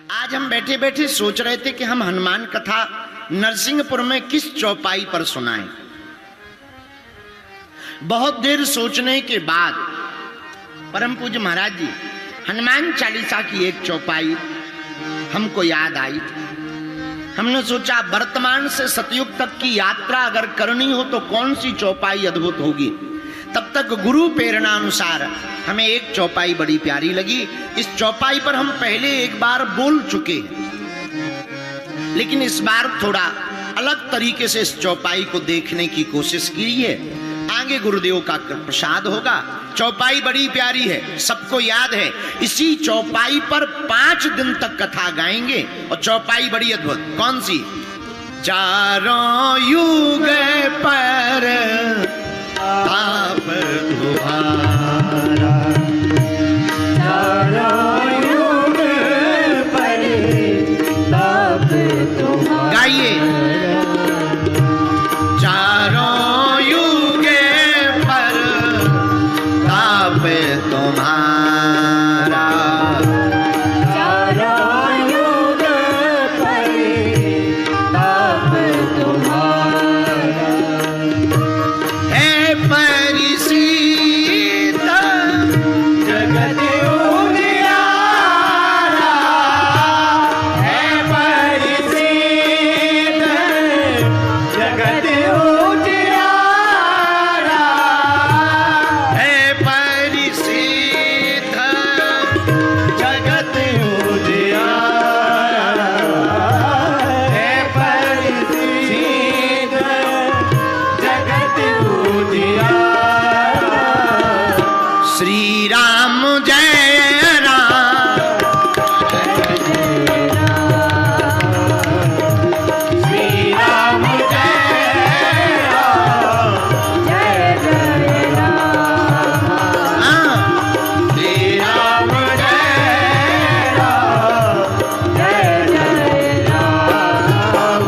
आज हम बैठे बैठे सोच रहे थे कि हम हनुमान कथा नरसिंहपुर में किस चौपाई पर सुनाएं। बहुत देर सोचने के बाद परम पूज्य महाराज जी हनुमान चालीसा की एक चौपाई हमको याद आई। हमने सोचा वर्तमान से सतयुग तक की यात्रा अगर करनी हो तो कौन सी चौपाई अद्भुत होगी। तब तक गुरु प्रेरणा अनुसार हमें एक चौपाई बड़ी प्यारी लगी। इस चौपाई पर हम पहले एक बार बोल चुके हैं, लेकिन इस बार थोड़ा अलग तरीके से इस चौपाई को देखने की कोशिश की है। आगे गुरुदेव का प्रसाद होगा। चौपाई बड़ी प्यारी है, सबको याद है। इसी चौपाई पर 5 दिन तक कथा गाएंगे और चौपाई बड़ी अद्भुत। कौन सी? चारों युग पर ताप तुम्हारा, चारों युग पर ताप तुम्हारा। गाइए। चारों युग पर ताप तुम्हारा, चारों युग पर ताप तुम्हारा। है परिसीत जगत उजियारा, है परिसीत जगत उजियारा, है परिसीत जगत उजियारा, है परिसीत जगत उजियारा। श्री राम जय राम, श्री राम जय राम, जय जय राम, श्री राम जय राम, जय जय राम।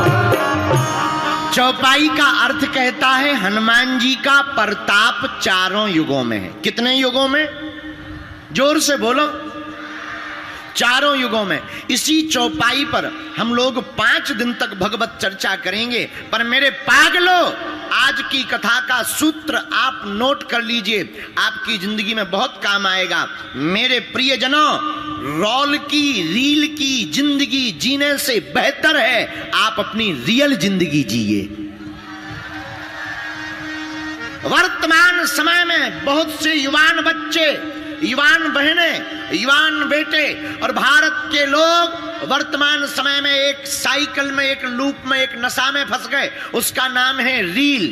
चौपाई का अर्थ कहता है हनुमान जी का प्रताप चारों युगों में है। कितने युगों में? जोर से बोलो। चारों युगों में। इसी चौपाई पर हम लोग 5 दिन तक भगवत चर्चा करेंगे। पर मेरे पागलों, आज की कथा का सूत्र आप नोट कर लीजिए, आपकी जिंदगी में बहुत काम आएगा। मेरे प्रियजनों, रोल की रील की जिंदगी जीने से बेहतर है आप अपनी रियल जिंदगी जिए। वर्तमान समय में बहुत से युवान बच्चे, युवान बहनें, युवान बेटे और भारत के लोग वर्तमान समय में एक साइकिल में, एक लूप में, एक नशा में फंस गए। उसका नाम है रील।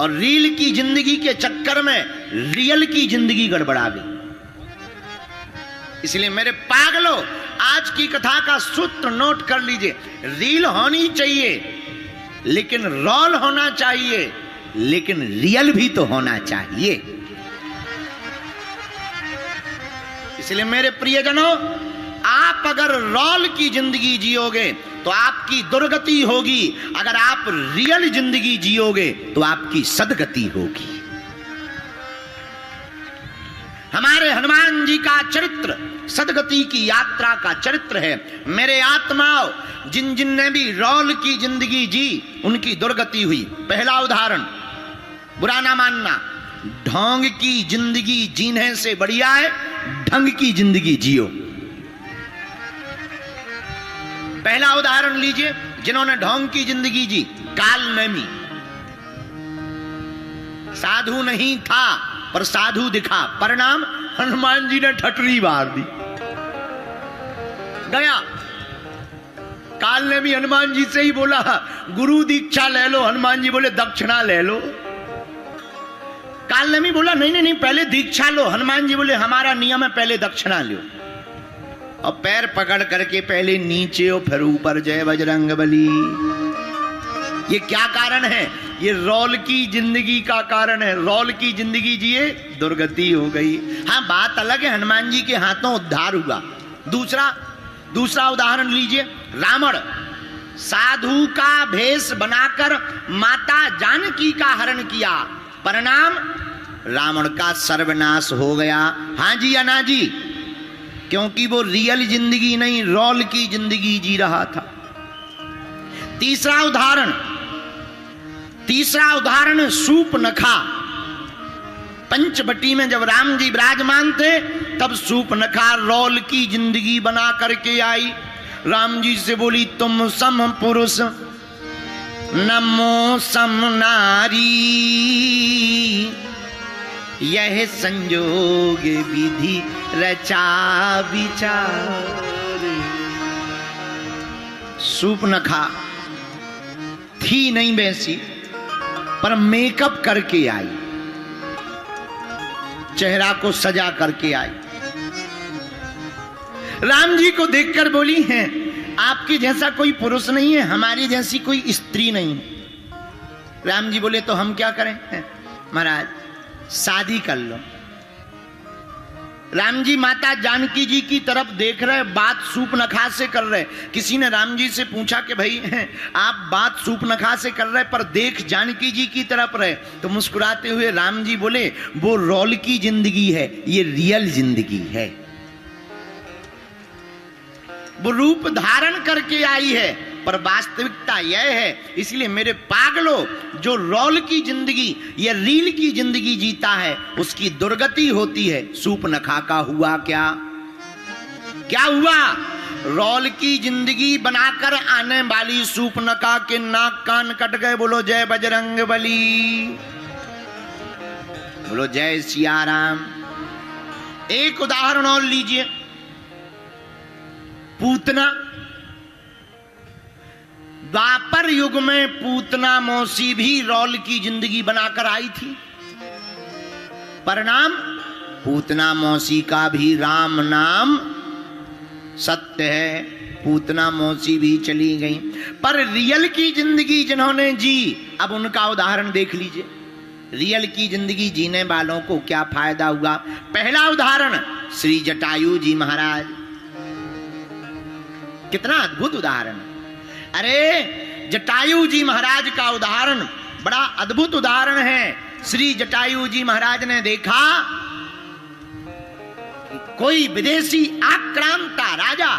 और रील की जिंदगी के चक्कर में रियल की जिंदगी गड़बड़ा गई। इसलिए मेरे पागलों, आज की कथा का सूत्र नोट कर लीजिए। रील होनी चाहिए लेकिन रोल होना चाहिए, लेकिन रियल भी तो होना चाहिए। इसलिए मेरे प्रियजनों, आप अगर रोल की जिंदगी जियोगे तो आपकी दुर्गति होगी, अगर आप रियल जिंदगी जियोगे तो आपकी सदगति होगी। हमारे हनुमान जी का चरित्र सदगति की यात्रा का चरित्र है। मेरे आत्माओं, जिन जिन ने भी रोल की जिंदगी जी उनकी दुर्गति हुई। पहला उदाहरण, बुरा ना मानना, ढोंग की जिंदगी जीने से बढ़िया है ढंग की जिंदगी जियो। पहला उदाहरण लीजिए, जिन्होंने ढोंग की जिंदगी जी। काल नेमी साधु नहीं था पर साधु दिखा, परिणाम हनुमान जी ने ठटरी मार दी। गया काल ने भी हनुमान जी से ही बोला गुरु दीक्षा ले लो, हनुमान जी बोले दक्षिणा ले लो। काल ने भी बोला नहीं नहीं नहीं, पहले दीक्षा लो, हनुमान जी बोले हमारा नियम है पहले दक्षिणा लो। और पैर पकड़ करके पहले नीचे और फिर ऊपर, जय बजरंगबली। ये क्या कारण है? ये रोल की जिंदगी का कारण है। रोल की जिंदगी जिए, दुर्गति हो गई। हाँ, बात अलग है, हनुमान जी के हाथों उद्धार हुआ। दूसरा उदाहरण लीजिए, रावण साधु का भेष बनाकर माता जानकी का हरण किया, परिणाम रावण का सर्वनाश हो गया। हाँ जी या ना जी? क्योंकि वो रियल जिंदगी नहीं, रोल की जिंदगी जी रहा था। तीसरा उदाहरण सूपनखा। पंचवटी में जब राम जी विराजमान थे तब सूपनखा रोल की जिंदगी बना करके आई। राम जी से बोली, तुम सम पुरुष नमो सम नारी, यह संजोग विधि रचा विचार। सूपनखा थी नहीं वैसी, पर मेकअप करके आई, चेहरा को सजा करके आई। राम जी को देखकर बोली है, आपके जैसा कोई पुरुष नहीं है, हमारी जैसी कोई स्त्री नहीं है। राम जी बोले, तो हम क्या करें? महाराज शादी कर लो। राम जी माता जानकी जी की तरफ देख रहे, बात सूपनखा से कर रहे। किसी ने राम जी से पूछा कि भाई आप बात सूपनखा से कर रहे पर देख जानकी जी की तरफ रहे, तो मुस्कुराते हुए राम जी बोले, वो रोल की जिंदगी है, ये रियल जिंदगी है। वो रूप धारण करके आई है, पर वास्तविकता यह है। इसलिए मेरे पागलों, जो रोल की जिंदगी या रील की जिंदगी जीता है उसकी दुर्गति होती है। सूपनखा का हुआ क्या हुआ? रोल की जिंदगी बनाकर आने वाली सूपनखा के नाक कान कट गए। बोलो जय बजरंगबली, बोलो जय सिया राम। एक उदाहरण और लीजिए, पूतना। द्वापर युग में पूतना मौसी भी रोल की जिंदगी बनाकर आई थी। परिणाम, पूतना मौसी का भी राम नाम सत्य है, पूतना मौसी भी चली गई। पर रियल की जिंदगी जिन्होंने जी, अब उनका उदाहरण देख लीजिए। रियल की जिंदगी जीने वालों को क्या फायदा हुआ? पहला उदाहरण श्री जटायु जी महाराज। कितना अद्भुत उदाहरण! अरे जटायु जी महाराज का उदाहरण बड़ा अद्भुत उदाहरण है। श्री जटायु जी महाराज ने देखा कि कोई विदेशी आक्रांता राजा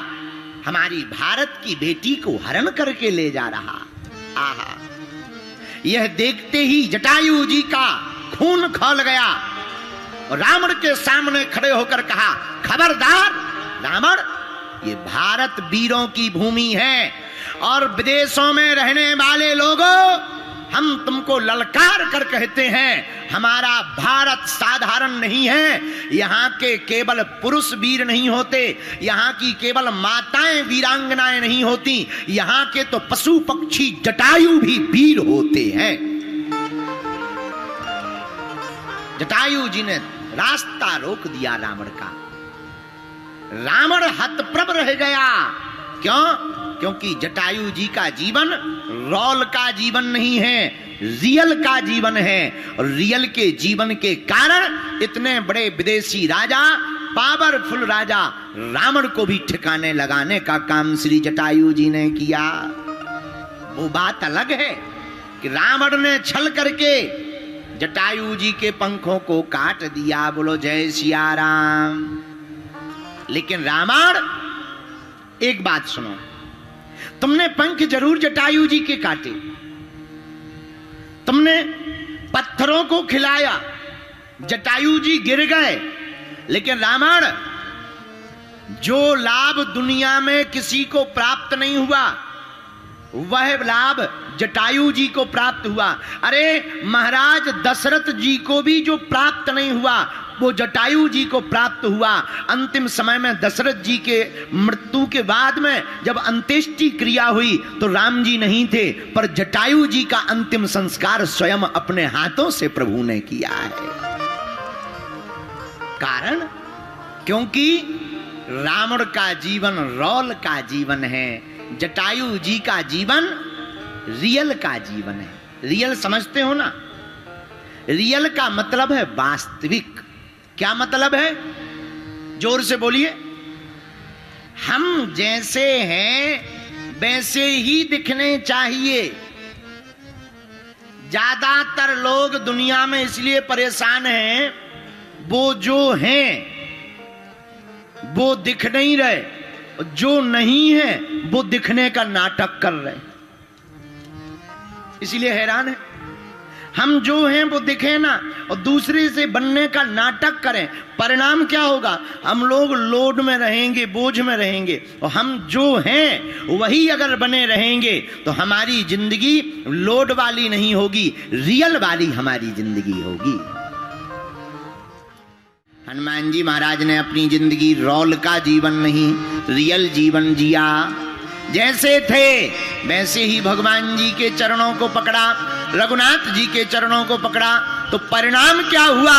हमारी भारत की बेटी को हरण करके ले जा रहा। आहा, यह देखते ही जटायु जी का खून खौल गया और रावण के सामने खड़े होकर कहा, खबरदार रावण, ये भारत वीरों की भूमि है और विदेशों में रहने वाले लोगों, हम तुमको ललकार कर कहते हैं, हमारा भारत साधारण नहीं है। यहाँ के केवल पुरुष वीर नहीं होते, यहाँ की केवल माताएं वीरांगनाएं नहीं होती, यहाँ के तो पशु पक्षी जटायु भी वीर होते हैं। जटायु जी ने रास्ता रोक दिया रावण का। रावण हतप्रभ रह गया। क्यों? क्योंकि जटायु जी का जीवन रोल का जीवन नहीं है, रियल का जीवन है। और रियल के जीवन के कारण इतने बड़े विदेशी राजा, पावरफुल राजा रावण को भी ठिकाने लगाने का काम श्री जटायु जी ने किया। वो बात अलग है कि रावण ने छल करके जटायु जी के पंखों को काट दिया। बोलो जय सिया राम। लेकिन रावण, एक बात सुनो, तुमने पंख जरूर जटायु जी के काटे, तुमने पत्थरों को खिलाया, जटायु जी गिर गए, लेकिन रावण, जो लाभ दुनिया में किसी को प्राप्त नहीं हुआ वह लाभ जटायु जी को प्राप्त हुआ। अरे महाराज दशरथ जी को भी जो प्राप्त नहीं हुआ वो जटायु जी को प्राप्त हुआ। अंतिम समय में दशरथ जी के मृत्यु के बाद में जब अंत्येष्टि क्रिया हुई तो राम जी नहीं थे, पर जटायु जी का अंतिम संस्कार स्वयं अपने हाथों से प्रभु ने किया है। कारण, क्योंकि रावण का जीवन रोल का जीवन है, जटायु जी का जीवन रियल का जीवन है। रियल समझते हो ना? रियल का मतलब है वास्तविक। क्या मतलब है? जोर से बोलिए। हम जैसे हैं वैसे ही दिखने चाहिए। ज्यादातर लोग दुनिया में इसलिए परेशान हैं, वो जो हैं वो दिख नहीं रहे, जो नहीं है वो दिखने का नाटक कर रहे, इसीलिए हैरान है। हम जो हैं वो दिखे ना और दूसरे से बनने का नाटक करें, परिणाम क्या होगा? हम लोग लोड में रहेंगे, बोझ में रहेंगे। और हम जो हैं वही अगर बने रहेंगे तो हमारी जिंदगी लोड वाली नहीं होगी, रियल वाली हमारी जिंदगी होगी। हनुमान जी महाराज ने अपनी जिंदगी रोल का जीवन नहीं, रियल जीवन जिया। जैसे थे वैसे ही भगवान जी के चरणों को पकड़ा, रघुनाथ जी के चरणों को पकड़ा, तो परिणाम क्या हुआ?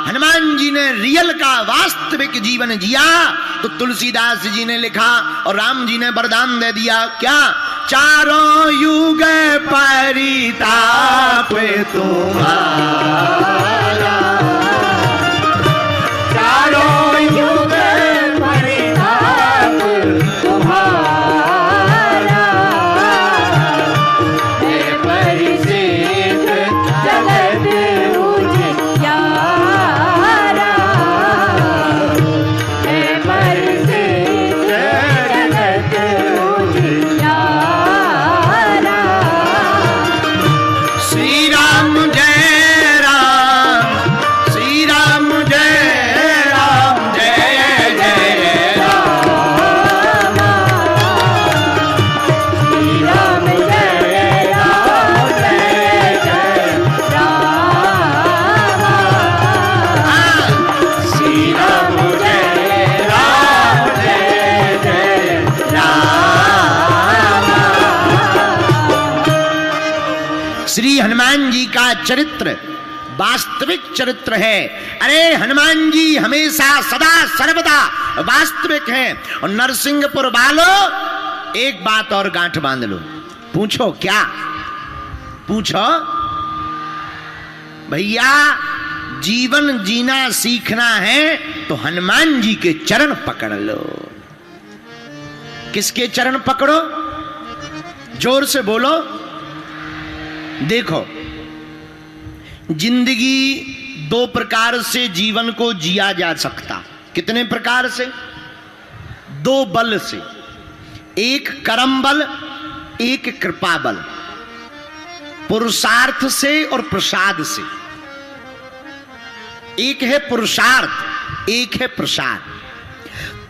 हनुमान जी ने रियल का वास्तविक जीवन जिया। तो तुलसीदास जी ने लिखा और राम जी ने वरदान दे दिया, क्या? चारों युग परिताप तुम्हारा, चारों युग परिताप तुम्हारा, हे परिसिद्ध जगत उजियारा, हे परिसिद्ध जगत उजियारा। श्री राम जय राम, श्री राम जय राम, जय जय राम, श्री राम जय राम, जय जय राम, श्री राम जय राम, जय जय राम। श्री हनुमान जी का चरित्र वास्तविक चरित्र है। अरे हनुमान जी हमेशा सदा सर्वदा वास्तविक हैं। और नरसिंहपुर वालों, एक बात और गांठ बांध लो। पूछो क्या? पूछो भैया, जीवन जीना सीखना है तो हनुमान जी के चरण पकड़ लो। किसके चरण पकड़ो? जोर से बोलो। देखो, जिंदगी दो प्रकार से जीवन को जिया जा सकता। कितने प्रकार से? दो बल से, एक कर्म बल, एक कृपा बल, पुरुषार्थ से और प्रसाद से। एक है पुरुषार्थ, एक है प्रसाद।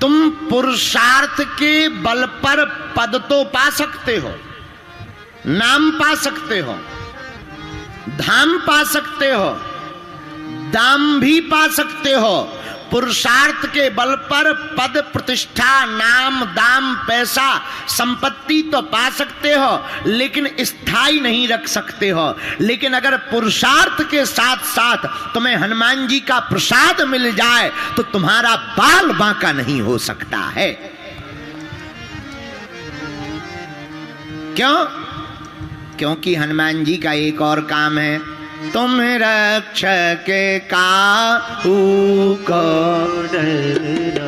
तुम पुरुषार्थ के बल पर पद तो पा सकते हो, नाम पा सकते हो, धाम पा सकते हो, दाम भी पा सकते हो। पुरुषार्थ के बल पर पद, प्रतिष्ठा, नाम, दाम, पैसा, संपत्ति तो पा सकते हो, लेकिन स्थायी नहीं रख सकते हो। लेकिन अगर पुरुषार्थ के साथ साथ तुम्हें हनुमान जी का प्रसाद मिल जाए तो तुम्हारा बाल बांका नहीं हो सकता है। क्यों? क्योंकि हनुमान जी का एक और काम है, तुम रक्षक काहू को डरना,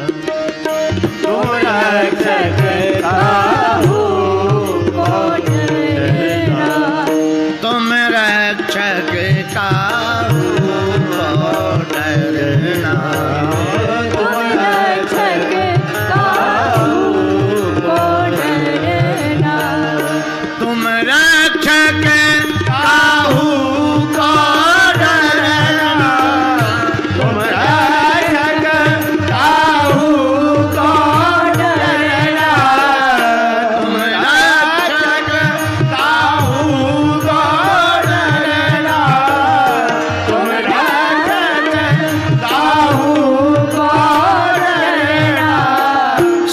तुम रक्षक काहू को डरना, तुम रक्षक काहू को डरना, तुम रक्षक काहू को डरना, तुम रक्षक काहू को डरना, तुम रक्षक काहू को डरना, तुम रक्षक काहू को डरना, तुम रक्षक काहू को डरना।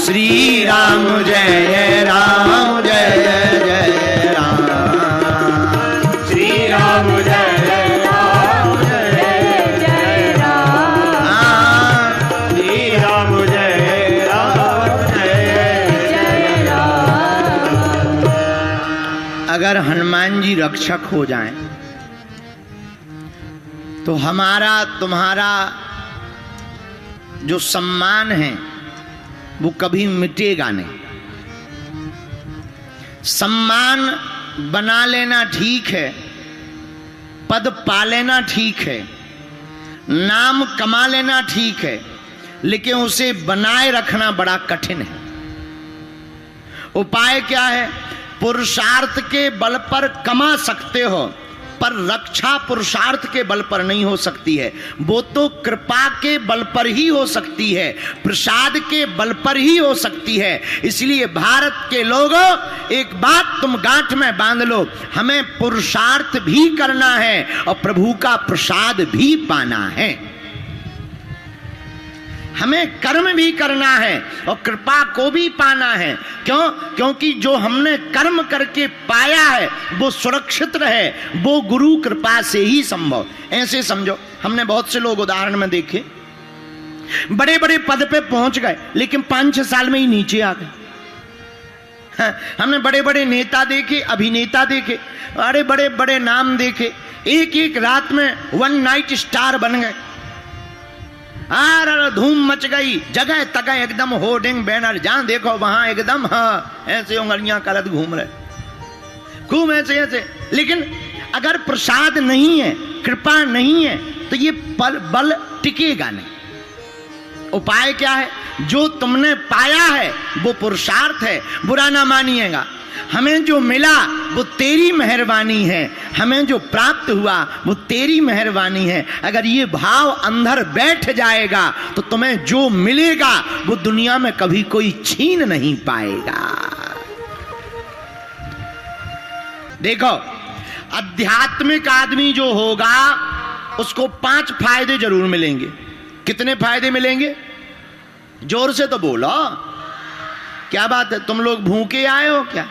श्री राम जय राम, जय जय राम, श्री राम जय राम, जय जय राम, श्री राम जय राम, जय जय राम। अगर हनुमान जी रक्षक हो जाएं तो हमारा तुम्हारा जो सम्मान है वो कभी मिटेगा नहीं। सम्मान बना लेना ठीक है, पद पा लेना ठीक है, नाम कमा लेना ठीक है, लेकिन उसे बनाए रखना बड़ा कठिन है। उपाय क्या है? पुरुषार्थ के बल पर कमा सकते हो, पर रक्षा पुरुषार्थ के बल पर नहीं हो सकती है। वो तो कृपा के बल पर ही हो सकती है, प्रसाद के बल पर ही हो सकती है। इसलिए भारत के लोगों, एक बात तुम गांठ में बांध लो, हमें पुरुषार्थ भी करना है और प्रभु का प्रसाद भी पाना है। हमें कर्म भी करना है और कृपा को भी पाना है। क्यों? क्योंकि जो हमने कर्म करके पाया है वो सुरक्षित रहे, वो गुरु कृपा से ही संभव। ऐसे समझो, हमने बहुत से लोग उदाहरण में देखे, बड़े बड़े पद पे पहुंच गए लेकिन 5-6 साल में ही नीचे आ गए। हमने बड़े बड़े नेता देखे, अभिनेता देखे, अरे बड़े बड़े नाम देखे, एक एक रात में 1 नाइट स्टार बन गए। धूम मच गई, जगह तगह एकदम होर्डिंग बैनर, जहां देखो वहां एकदम ऐसे उंगलियां करत घूम रहे, खूब ऐसे ऐसे। लेकिन अगर प्रसाद नहीं है, कृपा नहीं है, तो ये बल टिकेगा नहीं। उपाय क्या है? जो तुमने पाया है वो पुरुषार्थ है, बुरा ना मानिएगा। हमें जो मिला वो तेरी मेहरबानी है, हमें जो प्राप्त हुआ वो तेरी मेहरबानी है। अगर ये भाव अंदर बैठ जाएगा तो तुम्हें जो मिलेगा वो दुनिया में कभी कोई छीन नहीं पाएगा। देखो, आध्यात्मिक आदमी जो होगा उसको 5 फायदे जरूर मिलेंगे। कितने फायदे मिलेंगे? जोर से तो बोलो। क्या बात है, तुम लोग भूखे आए हो क्या?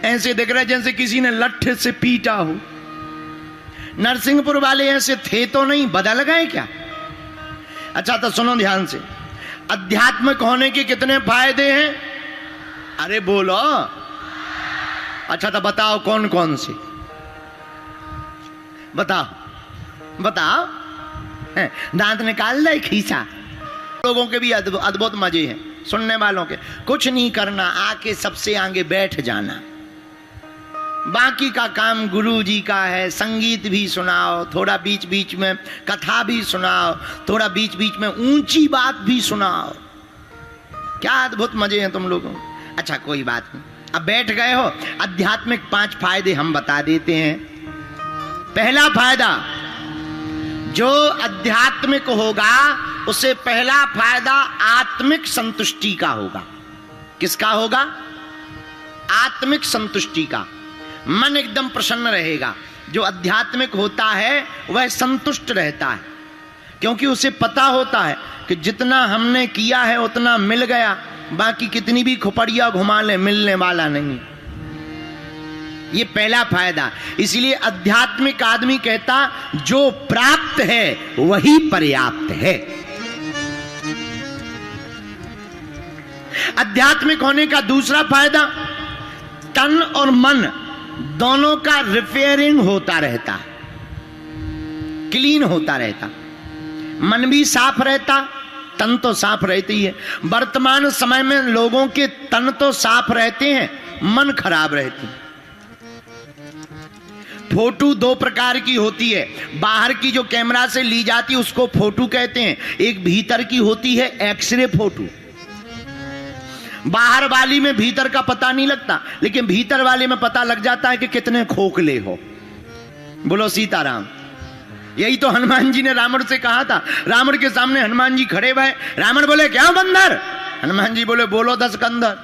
ऐसे दिख रहा है जैसे किसी ने लट्ठे से पीटा हो। नरसिंहपुर वाले ऐसे थे तो नहीं, बदल गए क्या? अच्छा तो सुनो ध्यान से, अध्यात्मिक होने के कितने फायदे हैं? अरे बोलो। अच्छा तो बताओ कौन कौन से, बताओ बताओ। दांत निकाल दे खींचा। लोगों के भी अद्भुत मजे हैं, सुनने वालों के। कुछ नहीं करना, आके सबसे आगे बैठ जाना, बाकी का काम गुरु जी का है। संगीत भी सुनाओ, थोड़ा बीच बीच में कथा भी सुनाओ, थोड़ा बीच बीच में ऊंची बात भी सुनाओ। क्या अद्भुत मजे हैं तुम लोगों। अच्छा कोई बात नहीं, अब बैठ गए हो, आध्यात्मिक 5 फायदे हम बता देते हैं। पहला फायदा, जो आध्यात्मिक होगा उसे पहला फायदा आत्मिक संतुष्टि का होगा। किसका होगा? आत्मिक संतुष्टि का। मन एकदम प्रसन्न रहेगा। जो आध्यात्मिक होता है वह संतुष्ट रहता है, क्योंकि उसे पता होता है कि जितना हमने किया है उतना मिल गया, बाकी कितनी भी खुपड़िया घुमा ले मिलने वाला नहीं। ये पहला फायदा। इसलिए आध्यात्मिक आदमी कहता जो प्राप्त है वही पर्याप्त है। आध्यात्मिक होने का दूसरा फायदा, तन और मन दोनों का रिपेयरिंग होता रहता, क्लीन होता रहता। मन भी साफ रहता, तन तो साफ रहती ही है। वर्तमान समय में लोगों के तन तो साफ रहते हैं, मन खराब रहती है। फोटो 2 प्रकार की होती है। बाहर की जो कैमरा से ली जाती है उसको फोटो कहते हैं, एक भीतर की होती है एक्सरे फोटो। बाहर वाली में भीतर का पता नहीं लगता, लेकिन भीतर वाले में पता लग जाता है कि कितने खोखले हो। बोलो सीताराम। यही तो हनुमान जी ने रावण से कहा था। रावण के सामने हनुमान जी खड़े हुए, रावण बोले क्या बंदर? हनुमान जी बोले बोलो 10 कंदर।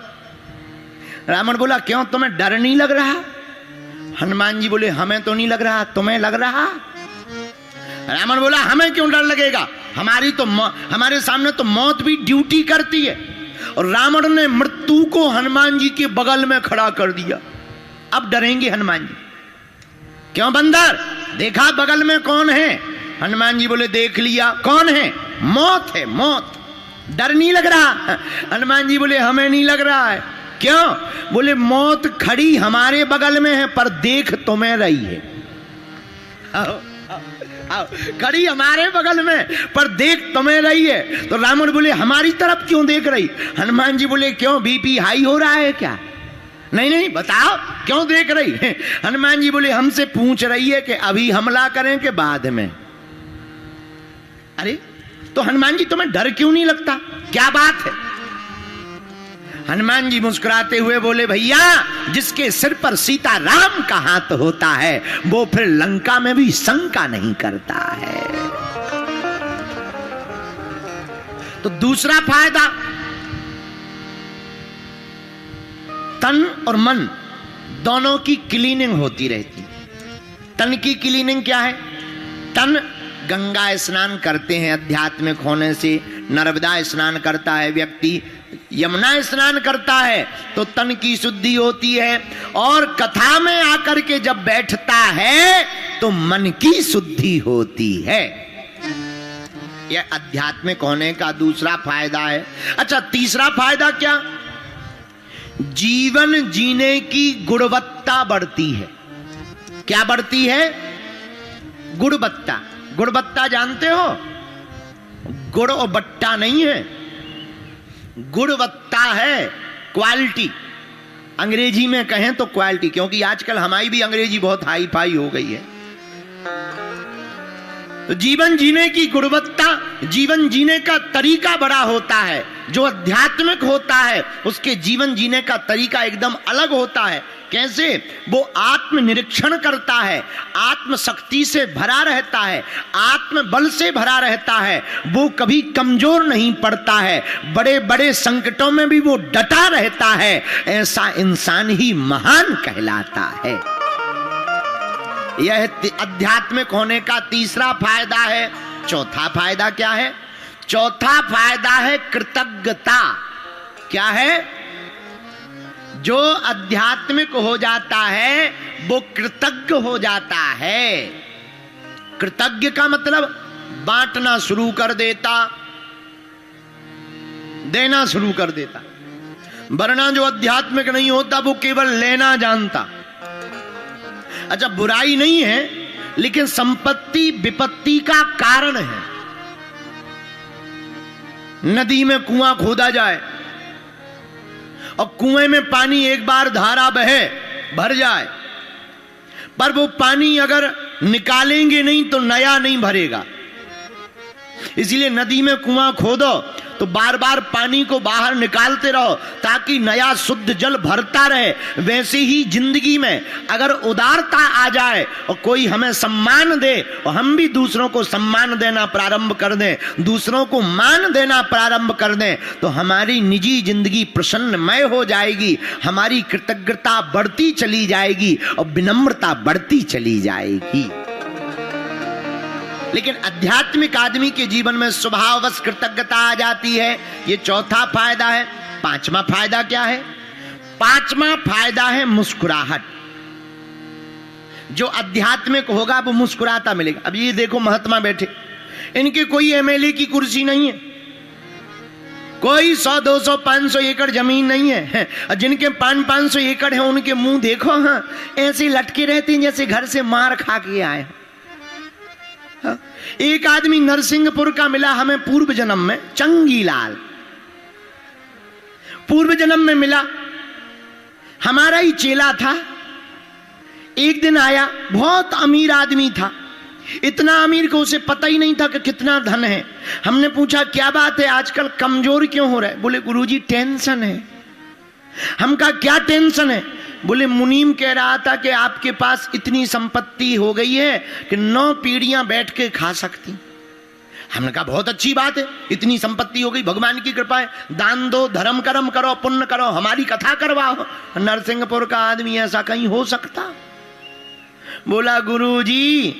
रावण बोला क्यों, तुम्हें डर नहीं लग रहा? हनुमान जी बोले हमें तो नहीं लग रहा, तुम्हें लग रहा? रावण बोला हमें क्यों डर लगेगा, हमारे सामने तो मौत भी ड्यूटी करती है। और रावण ने मृत्यु को हनुमान जी के बगल में खड़ा कर दिया। अब डरेंगे हनुमान जी? क्यों बंदर, देखा बगल में कौन है? हनुमान जी बोले देख लिया। कौन है? मौत है, मौत। डर नहीं लग रहा? हनुमान जी बोले हमें नहीं लग रहा है। क्यों? बोले मौत खड़ी हमारे बगल में है पर देख तुम्हें रही है। आओ, आओ, खड़ी हमारे बगल में पर देख तुम्हें रही है। तो रावण बोले हमारी तरफ क्यों देख रही? हनुमान जी बोले क्यों, बीपी हाई हो रहा है क्या? नहीं नहीं बताओ क्यों देख रही है? हनुमान जी बोले हमसे पूछ रही है कि अभी हमला करें कि बाद में। अरे तो हनुमान जी तुम्हें डर क्यों नहीं लगता, क्या बात है? हनुमान जी मुस्कुराते हुए बोले, भैया जिसके सिर पर सीता राम का हाथ होता है वो फिर लंका में भी शंका नहीं करता है। तो दूसरा फायदा, तन और मन दोनों की क्लीनिंग होती रहती। तन की क्लीनिंग क्या है? तन गंगा स्नान करते हैं आध्यात्मिक होने से, नर्मदा स्नान करता है व्यक्ति, यमुना स्नान करता है तो तन की शुद्धि होती है, और कथा में आकर के जब बैठता है तो मन की शुद्धि होती है। यह आध्यात्मिक होने का दूसरा फायदा है। अच्छा, तीसरा फायदा क्या? जीवन जीने की गुणवत्ता बढ़ती है। क्या बढ़ती है? गुणवत्ता। गुणवत्ता जानते हो? गुण और बट्टा नहीं है, गुणवत्ता है, क्वालिटी। अंग्रेजी में कहें तो क्वालिटी, क्योंकि आजकल हमारी भी अंग्रेजी बहुत हाई फाई हो गई है। तो जीवन जीने की गुणवत्ता, जीवन जीने का तरीका बड़ा होता है। जो आध्यात्मिक होता है उसके जीवन जीने का तरीका एकदम अलग होता है। कैसे? वो आत्मनिरीक्षण करता है, आत्मशक्ति से भरा रहता है, आत्मबल से भरा रहता है, वो कभी कमजोर नहीं पड़ता है, बड़े बड़े संकटों में भी वो डटा रहता है। ऐसा इंसान ही महान कहलाता है। यह आध्यात्मिक होने का तीसरा फायदा है। चौथा फायदा क्या है? चौथा फायदा है कृतज्ञता। क्या है? जो आध्यात्मिक हो जाता है वो कृतज्ञ हो जाता है। कृतज्ञ का मतलब बांटना शुरू कर देता, देना शुरू कर देता। वरना जो आध्यात्मिक नहीं होता वो केवल लेना जानता। अच्छा, बुराई नहीं है, लेकिन संपत्ति विपत्ति का कारण है। नदी में कुआं खोदा जाए और कुएं में पानी एक बार धारा बहे भर जाए, पर वो पानी अगर निकालेंगे नहीं तो नया नहीं भरेगा। इसलिए नदी में कुआं खोदो तो बार बार पानी को बाहर निकालते रहो ताकि नया शुद्ध जल भरता रहे। वैसे ही जिंदगी में अगर उदारता आ जाए और कोई हमें सम्मान दे और हम भी दूसरों को सम्मान देना प्रारंभ कर दें, दूसरों को मान देना प्रारंभ कर दें, तो हमारी निजी जिंदगी प्रसन्नमय हो जाएगी, हमारी कृतज्ञता बढ़ती चली जाएगी और विनम्रता बढ़ती चली जाएगी। लेकिन आध्यात्मिक आदमी के जीवन में स्वभाववश कृतज्ञता आ जाती है। ये चौथा फायदा है। पांचवा फायदा क्या है? पांचवा फायदा है मुस्कुराहट। जो आध्यात्मिक होगा वो मुस्कुराता मिलेगा। अब ये देखो, महात्मा बैठे, इनके कोई एमएलए की कुर्सी नहीं है, कोई 100, 200, 500 एकड़ जमीन नहीं है। जिनके 500 एकड़ है उनके मुंह देखो, हाँ ऐसे लटके रहते हैं जैसे घर से मार खा के आए। एक आदमी नरसिंहपुर का मिला हमें पूर्व जन्म में, चंगीलाल, पूर्व जन्म में मिला, हमारा ही चेला था। एक दिन आया, बहुत अमीर आदमी था, इतना अमीर को उसे पता ही नहीं था कि कितना धन है। हमने पूछा क्या बात है, आजकल कमजोर क्यों हो रहा है? बोले गुरुजी टेंशन है। हम कहा क्या टेंशन है? बोले मुनीम कह रहा था कि आपके पास इतनी संपत्ति हो गई है कि 9 पीढ़ियां बैठ के खा सकती। हमने कहा बहुत अच्छी बात है, इतनी संपत्ति हो गई, भगवान की कृपा है, दान दो, धर्म कर्म करो, पुण्य करो, हमारी कथा करवाओ। नरसिंहपुर का आदमी ऐसा कहीं हो सकता? बोला गुरुजी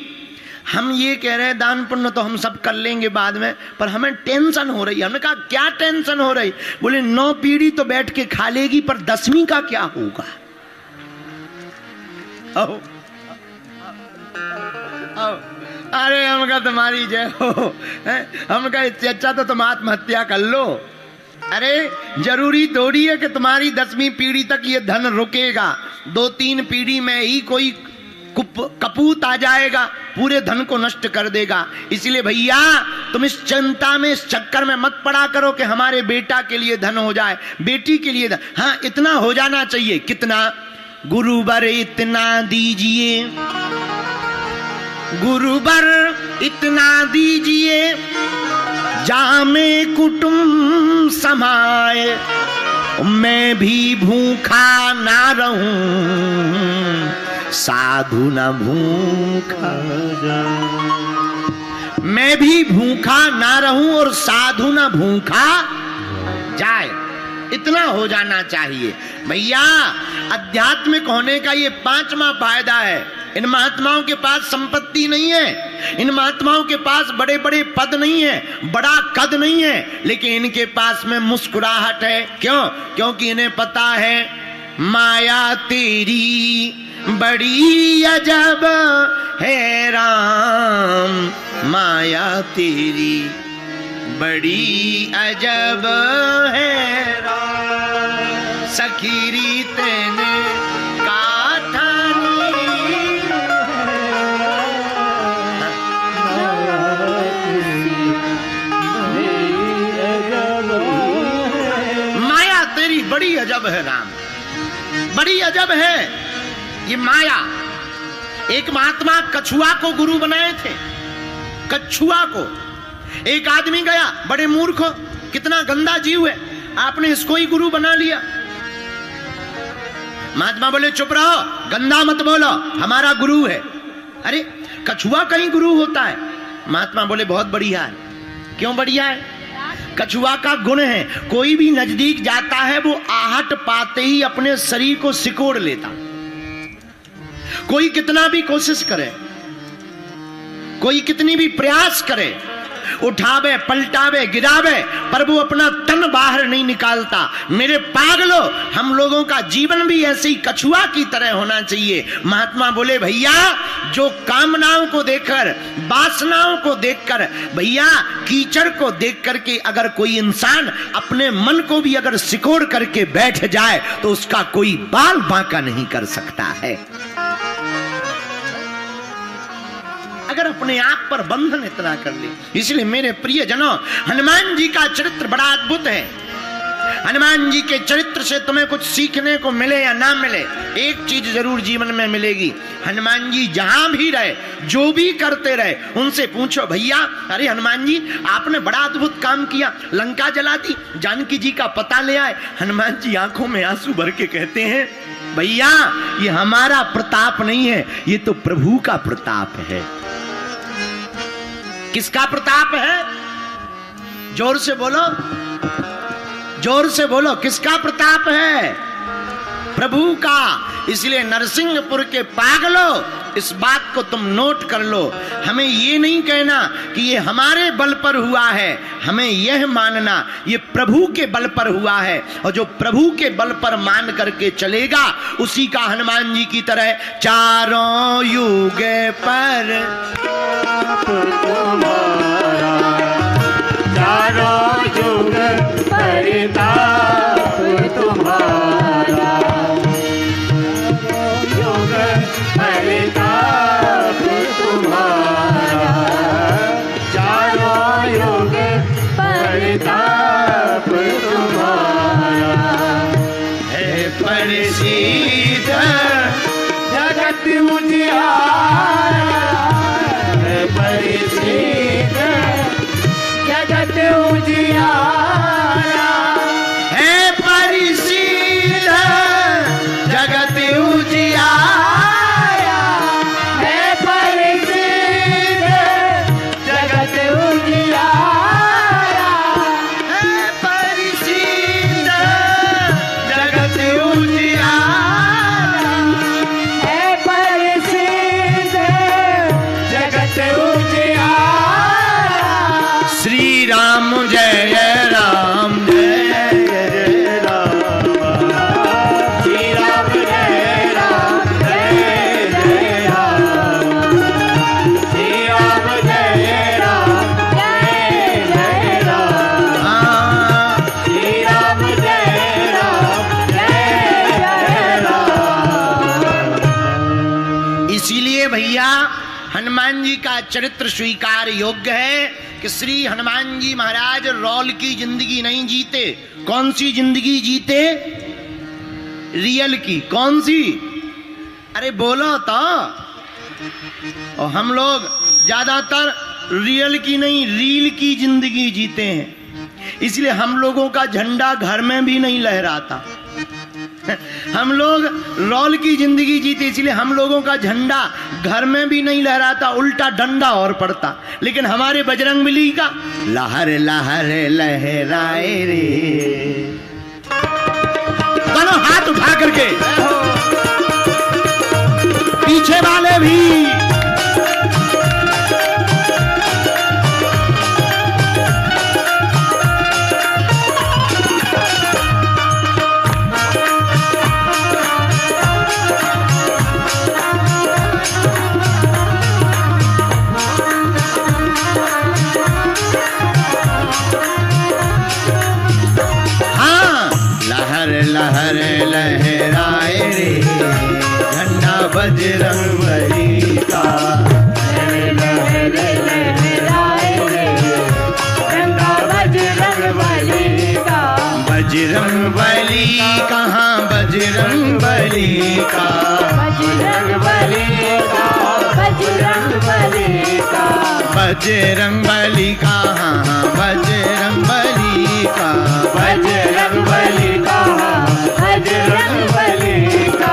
हम ये कह रहे हैं दान पुण्य तो हम सब कर लेंगे बाद में, पर हमें टेंशन हो रही है। हमने कहा क्या टेंशन हो रही? बोले 9 पीढ़ी तो बैठ के खा लेगी, पर 10वीं का क्या होगा? आओ, आओ। अरे हम कहा तुम्हारी जय हो, हम कहा इससे अच्छा तो तुम आत्महत्या कर लो। अरे जरूरी थोड़ी है कि तुम्हारी 10वीं पीढ़ी तक ये धन रुकेगा, 2-3 पीढ़ी में ही कोई कपूत आ जाएगा, पूरे धन को नष्ट कर देगा। इसलिए भैया तुम इस चिंता में, इस चक्कर में मत पड़ा करो कि हमारे बेटा के लिए धन हो जाए, बेटी के लिए धन। हाँ इतना हो जाना चाहिए। कितना? गुरुवर इतना दीजिए, गुरुवर इतना दीजिए, जामे कुटुंब समाए, मैं भी भूखा ना रहूं, साधु न भूखा जाए। मैं भी भूखा ना रहूं और साधु न भूखा जाए, इतना हो जाना चाहिए। भैया आध्यात्मिक होने का ये 5वां फायदा है। इन महात्माओं के पास संपत्ति नहीं है, इन महात्माओं के पास बड़े बड़े पद नहीं है, बड़ा कद नहीं है, लेकिन इनके पास में मुस्कुराहट है। क्यों? क्योंकि इन्हें पता है माया तेरी बड़ी अजब है राम, माया तेरी बड़ी अजब है राम, सखीरी तेने बड़ी अजब है राम, बड़ी अजब है ये माया। एक महात्मा कछुआ को गुरु बनाए थे, कछुआ को। एक आदमी गया, बड़े मूर्ख हो, कितना गंदा जीव है, आपने इसको ही गुरु बना लिया। महात्मा बोले चुप रहो, गंदा मत बोलो, हमारा गुरु है। अरे कछुआ कहीं गुरु होता है? महात्मा बोले बहुत बढ़िया है। क्यों बढ़िया है? कछुआ का गुण है, कोई भी नजदीक जाता है वो आहट पाते ही अपने शरीर को सिकोड़ लेता। कोई कितना भी कोशिश करे, कोई कितनी भी प्रयास करे, उठावे पलटावे गिरावे, पर वो अपना तन बाहर नहीं निकालता। मेरे पागलों, हम लोगों का जीवन भी ऐसे ही कछुआ की तरह होना चाहिए। महात्मा बोले भैया जो कामनाओं को देखकर, वासनाओं को देखकर, भैया कीचड़ को देख करके अगर कोई इंसान अपने मन को भी अगर सिकोड़ करके बैठ जाए तो उसका कोई बाल बांका नहीं कर सकता है। अगर अपने आप पर बंधन इतना कर ले। इसलिए मेरे प्रिय जनों, हनुमान जी का चरित्र बड़ा अद्भुत है। हनुमान जी के चरित्र से तुम्हें कुछ सीखने को मिले या ना मिले, एक चीज जरूर जीवन में मिलेगी। हनुमान जी जहां भी रहे, जो भी करते रहे, उनसे पूछो भैया अरे हनुमान जी आपने बड़ा अद्भुत काम किया, लंका जला दी, जानकी जी का पता ले आए। हनुमान जी आंखों में आंसू भर के कहते हैं भैया ये हमारा प्रताप नहीं है, ये तो प्रभु का प्रताप है। किसका प्रताप है? जोर से बोलो, जोर से बोलो, किसका प्रताप है? प्रभु का। इसलिए नरसिंहपुर के पागलों इस बात को तुम नोट कर लो। हमें ये नहीं कहना कि ये हमारे बल पर हुआ है, हमें यह मानना ये प्रभु के बल पर हुआ है। और जो प्रभु के बल पर मान करके चलेगा उसी का हनुमान जी की तरह चारों युग पर चारों युग परिताप तुम्हारा, युग परिताप तुम्हारा, चारों युग परिताप तुम्हारा। है प्रसिद्ध जगत उजियारा, है प्रसिद्ध जगत उजियारा, है परिसिद्ध जगत उजियारा, है परिसिद्ध जगत उजियारा, है परिसिद्ध जगत उजियारा, है परिसिद्ध जगत उजियारा। श्री राम जय राम जय जय राम, श्री राम जय राम जय जय राम, श्री राम जय राम जय जय राम, श्री राम जय राम जय जय राम। इसीलिए भैया हनुमान जी का चरित्र स्वीकार योग्य है कि श्री हनुमान जी महाराज रॉल की जिंदगी नहीं जीते। कौन सी जिंदगी जीते? रियल की। कौन सी? अरे बोलो तो। और हम लोग ज्यादातर रियल की नहीं, रील की जिंदगी जीते हैं। इसलिए हम लोगों का झंडा घर में भी नहीं लहराता। हम लोग रॉल की जिंदगी जीते, इसलिए हम लोगों का झंडा घर में भी नहीं लहराता, उल्टा डंडा और पड़ता। लेकिन हमारे बजरंगबली का लहर लहर लहराए रे। दोनों हाथ उठा करके पीछे वाले भी लहर लहराए रे झंडा बजरंगबली का। लहर लहराए रे झंडा बजरंगबली का। बजरंगबली कहाँ बजरंगबली का। बजरंगबली का। बजरंगबली का। बजरंगबली कहाँ बजरंगबली का। बजरंगबली का। बजरंगबली का।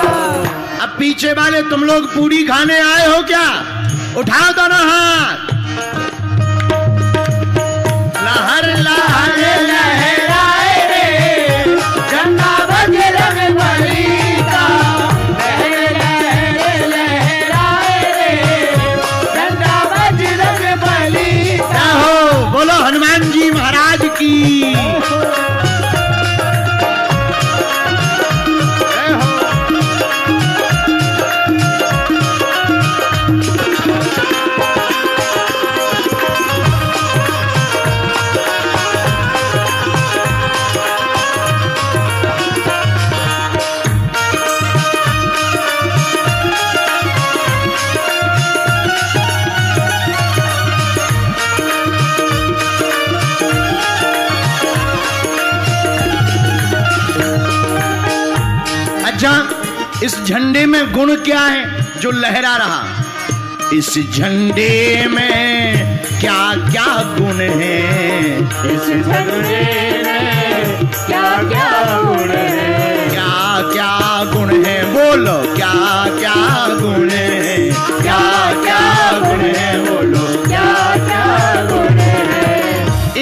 अब पीछे वाले तुम लोग पूरी खाने आए हो क्या? उठाओ दोनों हाथ। लहर लहर लहराए रे झंडा बजरंगबली का। लहर लहर लहराए रे झंडा बजरंगबली का। हो बोलो हनुमान जी महाराज की। इस झंडे में गुण क्या है जो लहरा रहा? इस झंडे में क्या क्या गुण है? इस झंडे में क्या क्या गुण है? क्या क्या गुण है? बोलो क्या क्या गुण है? क्या क्या गुण है? बोलो क्या क्या गुण है?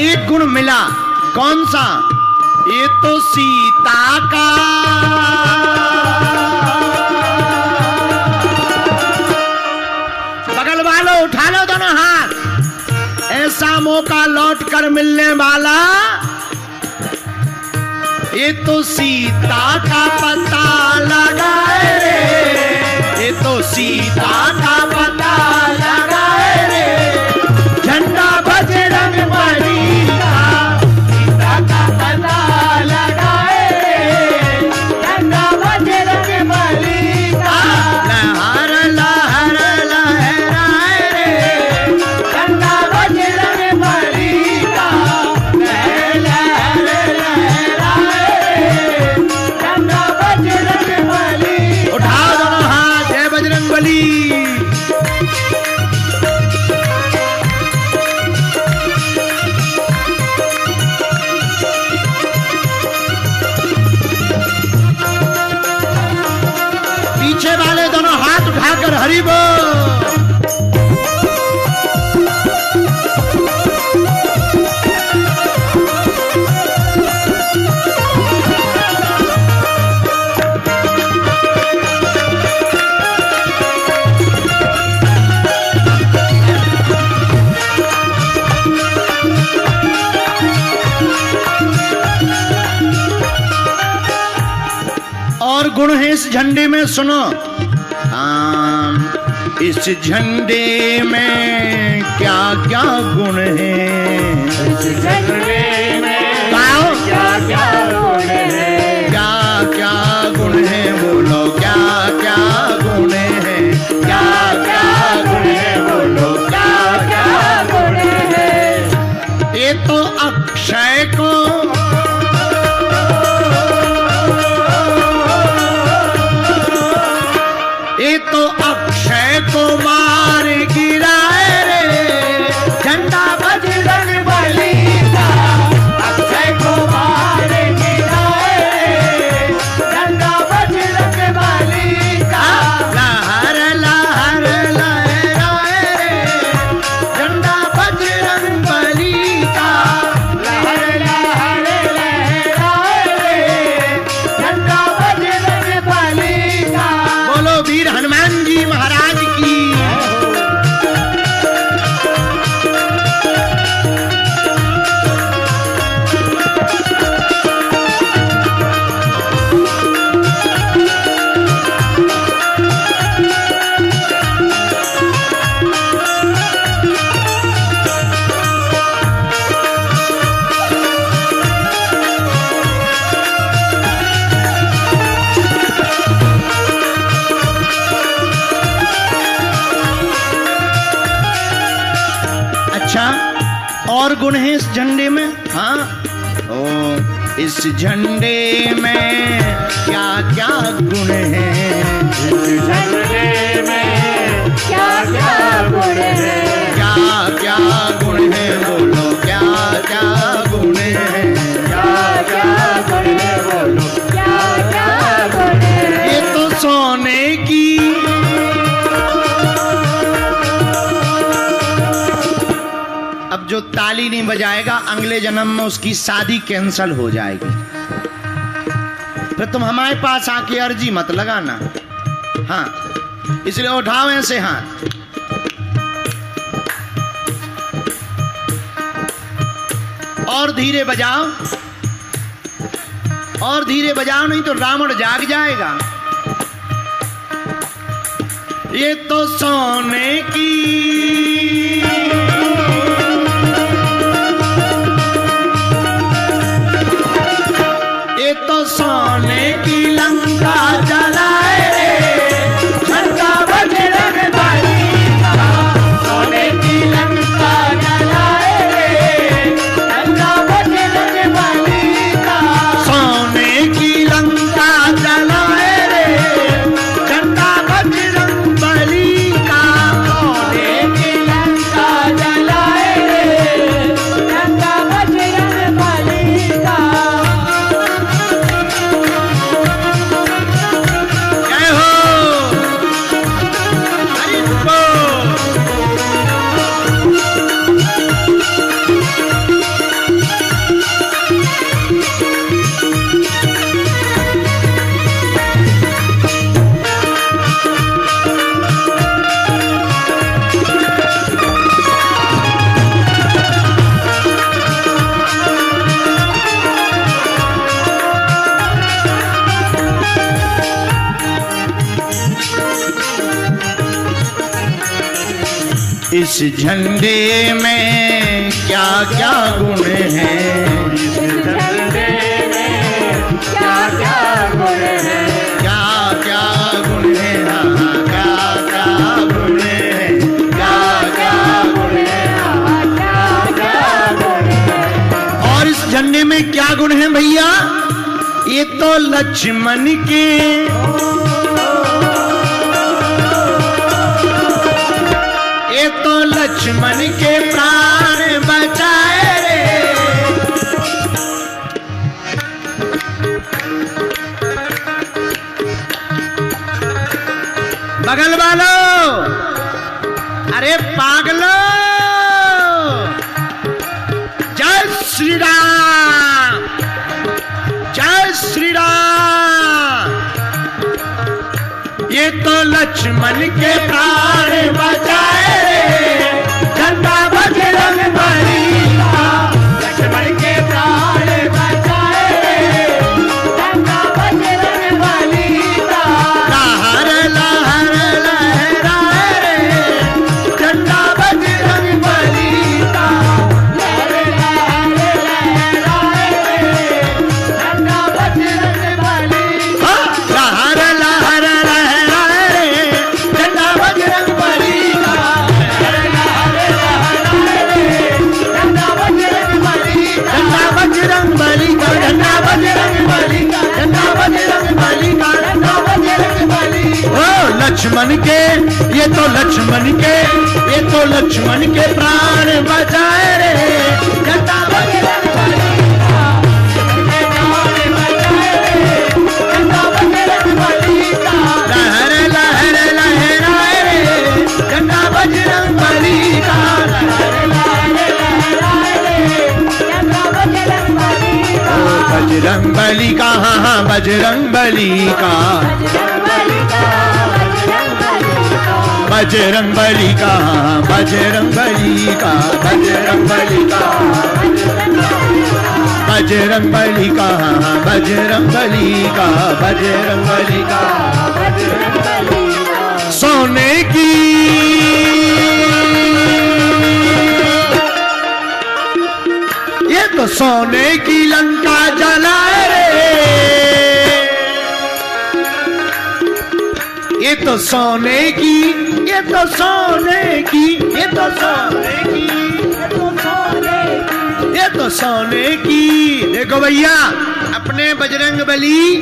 एक गुण मिला, कौन सा? ये तो सीता का उठा लो दोनों हाथ। ऐसा मौका लौट कर मिलने वाला, ये तो सीता का पता लगाए रे। ये तो सीता का पता लगाए रे झंडा बजरंगबली का। सीता का पता लगाए रे झंडा बजरंगबली का। लहर लहर लहराए रे झंडा बजरंगबली का। लहर लहर लहराए रे झंडा बजरंगबली। उठाओ दोनों हाथ, जय बजरंगबली। पीछे वाले दोनों हाथ उठाकर हरि बोल। और गुण है इस झंडे में, सुनो। इस झंडे में क्या क्या गुण है? इस झंडे में गाओ। क्या क्या गुण है? क्या क्या गुण है? बोलो क्या क्या गुण है? क्या क्या गुण है? बोलो क्या क्या गुण है? ये तो अक्षय को ये तो अक्षय को मार गिराए रे गुण है इस झंडे में? हाँ, ओ इस झंडे में क्या क्या गुण है? इस झंडे में क्या क्या गुण है? क्या क्या गुण है? बोलो क्या क्या गुण है? क्या क्या गुण है? बोलो क्या क्या गुण है? ये तो सोने की अब जो ताली नहीं बजाएगा अगले जन्म में उसकी शादी कैंसल हो जाएगी। फिर तुम हमारे पास आके अर्जी मत लगाना। हाँ, इसलिए उठाओ ऐसे हाथ। और धीरे बजाओ, और धीरे बजाओ, नहीं तो रावण जाग जाएगा। ये तो सोने की ये तो सोने की लंका जलाए रे झंडा बजरंग बली का। सोने की लंका जलाए रे झंडा बजरंग बली का। सोने की लंका जलाए रे झंडा बजरंग बली का। सोने की लंका जलाए रे झंडा बजरंग बली का। जय हो, हरि बोल। इस झंडे में क्या क्या गुण हैं? इस झंडे में क्या क्या गुण है? क्या क्या गुण हैं? हाँ, क्या क्या गुण हैं? क्या क्या गुण हैं? क्या क्या गुण है? और इस झंडे में क्या गुण हैं भैया? ये तो लक्ष्मण के ये तो लक्ष्मण के प्राण बचाए रे। बगल वालों, अरे पागलो, जय श्री राम, जय श्री राम। ये तो लक्ष्मण के प्राण बचाए रे झंडा बजरंग बली का। लक्ष्मण के प्राण बचाए रे झंडा बजरंग बली का। लहर लहर लहराए रे झंडा बजरंग बली का। लहर लहर लहराए रे झंडा बजरंग बली का। हाँ, लहर लहर लहराए रे झंडा बजरंग बली का। लहर लहर लहराए रे झंडा बजरंग बली का। झंडा बजरंग बली का, झंडा बजरंग बली का, झंडा बजरंग बली का। झंडा बजरंग बली का। ओ लक्ष्मण के, ये तो लक्ष्मण के, ये तो लक्ष्मण के प्राण बचाए रे झंडा बजरंग बली का। प्राण बचाए रे झंडा बजरंग बली का। लहर लहर लहराए रे झंडा बजरंग बली का। लहर लहर लहराए रे झंडा बजरंग बली का। ओ बजरंग बली का, हाँ हाँ बजरंग बली का। बजरंग बली का, हाँ बजरंग बली का। बजरंग बली का, बजरंग बली का, हाँ बजरंग बली का। बजरंग बली का, सोने की ये तो सोने की लंका जलाए रे। ये तो सोने की, ये तो सोने की, ये तो सोने की, ये तो सोने की ये तो सोने की। देखो भैया, अपने बजरंग बली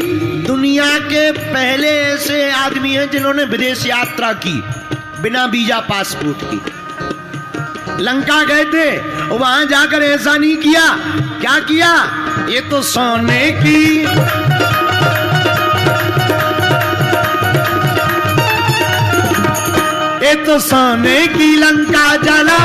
दुनिया के पहले ऐसे आदमी हैं जिन्होंने विदेश यात्रा की बिना वीजा पासपोर्ट की। लंका गए थे, वहां जाकर ऐसा नहीं किया। क्या किया? ये तो सोने की। ये तो सोने की लंका जला